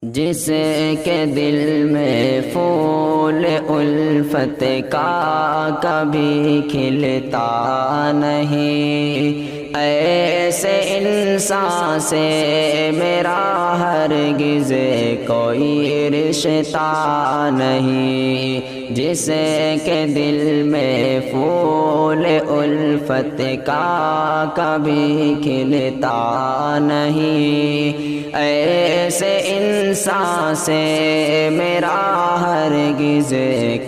جس کے دل میں پھول الفت کا کبھی کھلتا نہیں، ایسے انسان سے میرا ہرگز کوئی رشتہ نہیں۔ جس کے دل میں پھول الفت کا کبھی کھلتا نہیں، ایسے انسان سے میرا ہرگز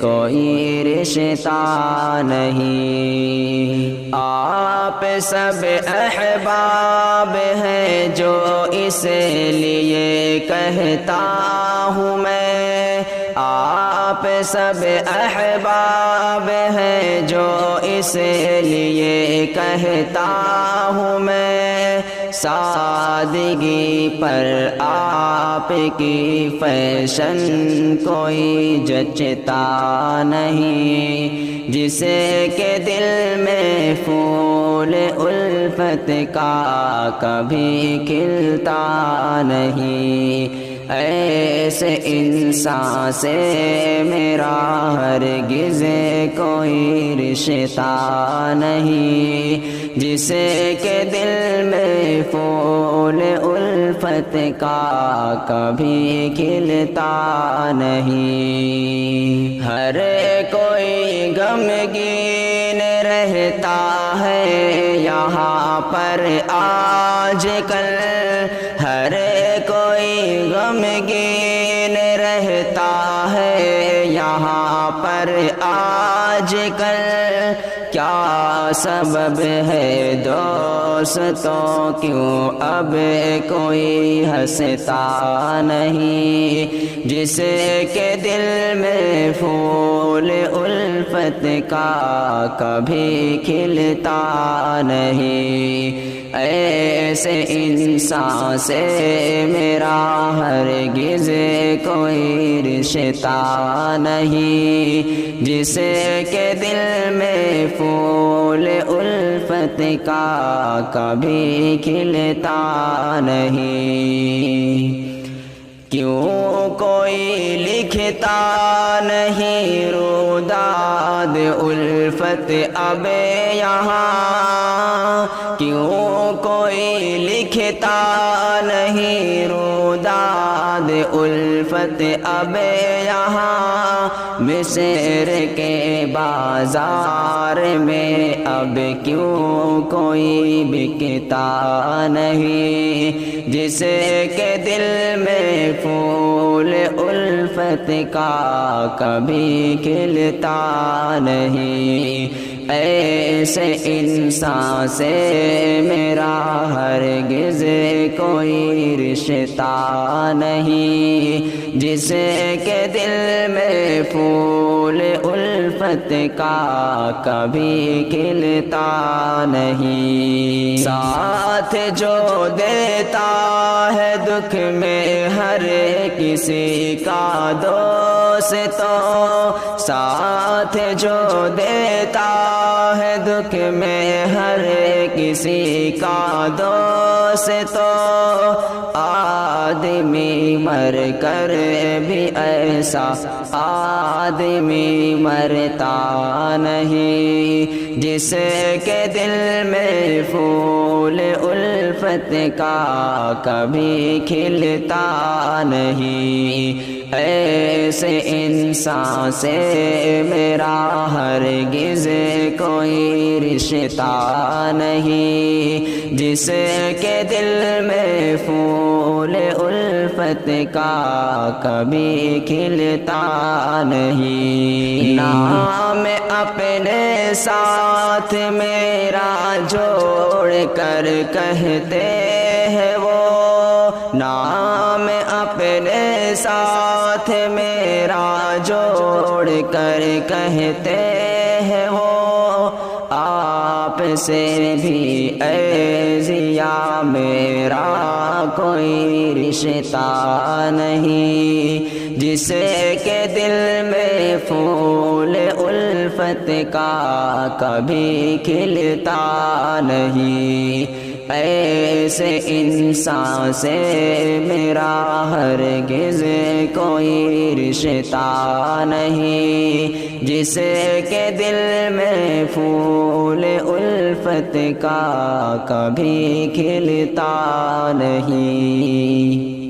کوئی رشتہ نہیں۔ آپ سب احباب ہیں جو اس لیے کہتا ہوں میں، آپ سب احباب ہیں جو اس لیے کہتا ہوں میں، سادگی پر آپ کی فیشن کوئی جچتا نہیں۔ جس کے دل میں پھول الفت کا کبھی کھلتا نہیں، ایسے انسان سے میرا ہرگز کوئی رشتہ نہیں۔ جس کے دل میں پھول الفت کا کبھی کھلتا نہیں۔ ہر کوئی غمگین رہتا ہے یہاں پر آج کل، ہر کوئی غمگین رہتا ہے یہاں پر آج کل، کیا سبب ہے دوستوں کیوں اب کوئی ہنستا نہیں؟ جس کے دل میں پھول الفت کا کبھی کھلتا نہیں، ایسے انسان سے میرا ہرگز کوئی رشتہ نہیں۔ جس کے دل میں پھول الفت کا کبھی کھلتا نہیں، کیوں کوئی لکھتا نہیں روداد الفت اب یہاں، کیوں کوئی لکھتا نہیں روداد الفت اب یہاں، مصر کے بازار میں اب کیوں کوئی بکتا نہیں؟ جس کے دل میں پھول الفت کا کبھی کھلتا نہیں، ایسے انسان سے میرا ہرگز کوئی رشتہ نہیں۔ جس کے دل میں پھول الفت کا کبھی کھلتا نہیں، ساتھ جو دیتا ہے دکھ میں ہر کسی کا دوست تو، ساتھ جو دیتا ہے دکھ میں ہر کسی کا دوست تو، آدمی مر کر بھی ایسا آدمی مرتا نہیں۔ جس کے دل میں پھول الفت کا کبھی کھلتا نہیں، ایسے انسان سے میرا ہرگز کوئی رشتہ نہیں۔ جس کے دل میں پھول الفت کا کبھی کھلتا نہیں، نام اپنے ساتھ میرا جوڑ کر کہتے ہیں وہ، نام اپنے ساتھ میرا جوڑ کر کہتے ہیں وہ، آپ سے بھی اے ضیا میرا کوئی رشتہ نہیں۔ جس کے دل میں پھول الفت کا کبھی کھلتا نہیں، ایسے انسان سے میرا ہرگز کوئی رشتہ نہیں، جس کے دل میں پھول الفت کا کبھی کھلتا نہیں۔